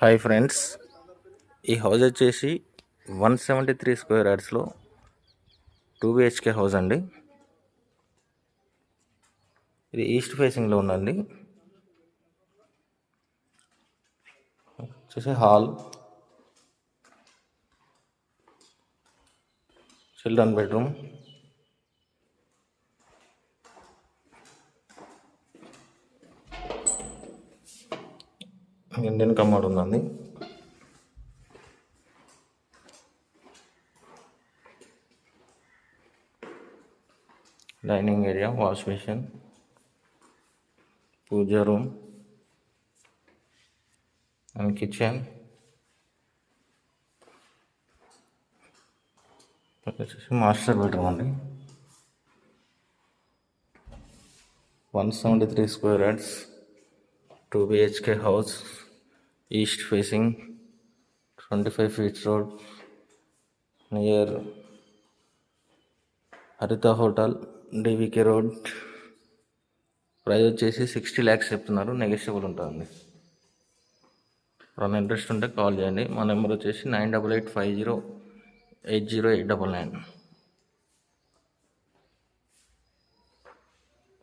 Hi friends, ఈ house వచ్చేసి 173 square యార్డ్స్లో 2 BHK house అండి. ఇది ఈస్ట్ ఫేసింగ్లో ఉందండి. వచ్చేసి hall, children bedroom, Indian commode ఉందండి. Dining area, wash basin, puja room and kitchen. వచ్చేసి మాస్టర్ బెడ్రూమ్ అండి. 173 square yards, 2 BHK house, east facing, 25 feet road, near Haritha hotel, DVK road. Price వచ్చేసి 60 lakhs చెప్తున్నారు, నెగోషియబుల్ ఉంటుంది. ఎవరైనా ఇంట్రెస్ట్ ఉంటే కాల్ చేయండి. మా నెంబర్ వచ్చేసి 9885080899.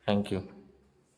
Thank you.